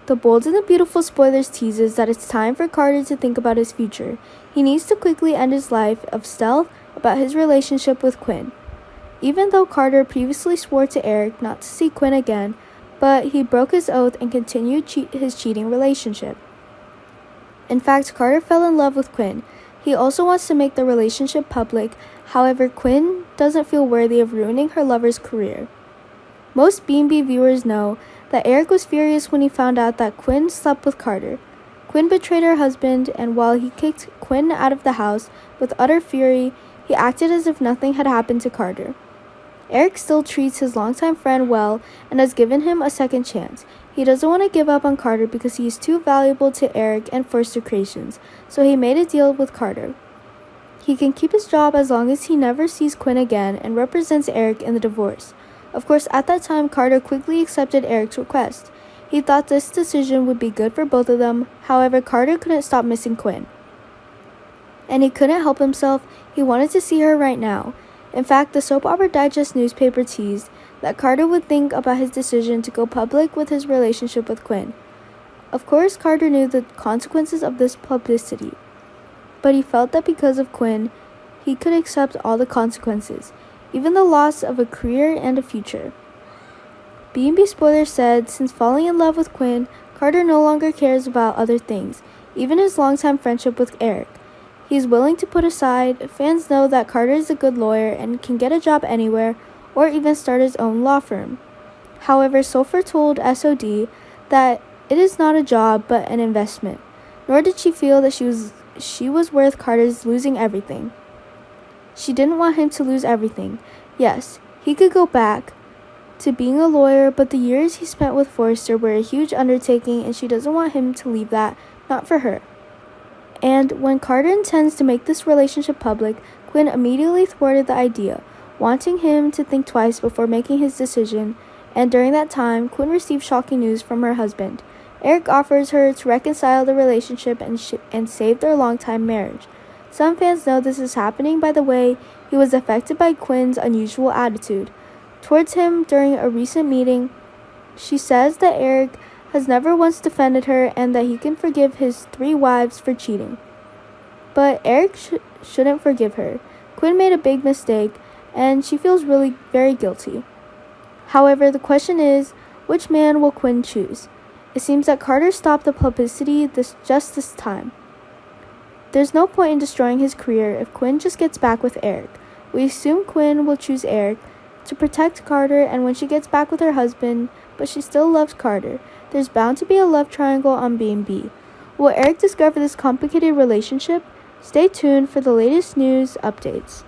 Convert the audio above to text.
The Bold and the Beautiful spoilers teases that it's time for Carter to think about his future. He needs to quickly end his life of stealth about his relationship with Quinn. Even though Carter previously swore to Eric not to see Quinn again, but he broke his oath and continued his cheating relationship. In fact, Carter fell in love with Quinn. He also wants to make the relationship public, however, Quinn doesn't feel worthy of ruining her lover's career. Most B&B viewers know that Eric was furious when he found out that Quinn slept with Carter. Quinn betrayed her husband, and while he kicked Quinn out of the house with utter fury, he acted as if nothing had happened to Carter. Eric still treats his longtime friend well and has given him a second chance. He doesn't want to give up on Carter because he is too valuable to Eric and Forrester Creations, so he made a deal with Carter. He can keep his job as long as he never sees Quinn again and represents Eric in the divorce. Of course, at that time, Carter quickly accepted Eric's request. He thought this decision would be good for both of them. However, Carter couldn't stop missing Quinn. And he couldn't help himself. He wanted to see her right now. In fact, the Soap Opera Digest newspaper teased that Carter would think about his decision to go public with his relationship with Quinn. Of course, Carter knew the consequences of this publicity, but he felt that because of Quinn, he could accept all the consequences, even the loss of a career and a future. B&B Spoiler said, since falling in love with Quinn, Carter no longer cares about other things, even his longtime friendship with Eric. He is willing to put aside. Fans know that Carter is a good lawyer and can get a job anywhere or even start his own law firm. However, Sulphur told SOD that it is not a job but an investment, nor did she feel that she was worth Carter's losing everything. She didn't want him to lose everything. Yes, he could go back to being a lawyer, but the years he spent with Forrester were a huge undertaking and she doesn't want him to leave that, not for her. And when Carter intends to make this relationship public, Quinn immediately thwarted the idea, wanting him to think twice before making his decision, and during that time, Quinn received shocking news from her husband. Eric offers her to reconcile the relationship and save their long-time marriage. Some fans know this is happening by the way he was affected by Quinn's unusual attitude towards him during a recent meeting. She says that Eric has never once defended her and that he can forgive his 3 wives for cheating. But Eric shouldn't forgive her. Quinn made a big mistake and she feels really very guilty. However, the question is, which man will Quinn choose? It seems that Carter stopped the publicity just this time. There's no point in destroying his career if Quinn just gets back with Eric. We assume Quinn will choose Eric to protect Carter, and when she gets back with her husband, but she still loves Carter, there's bound to be a love triangle on B&B. Will Eric discover this complicated relationship? Stay tuned for the latest news updates.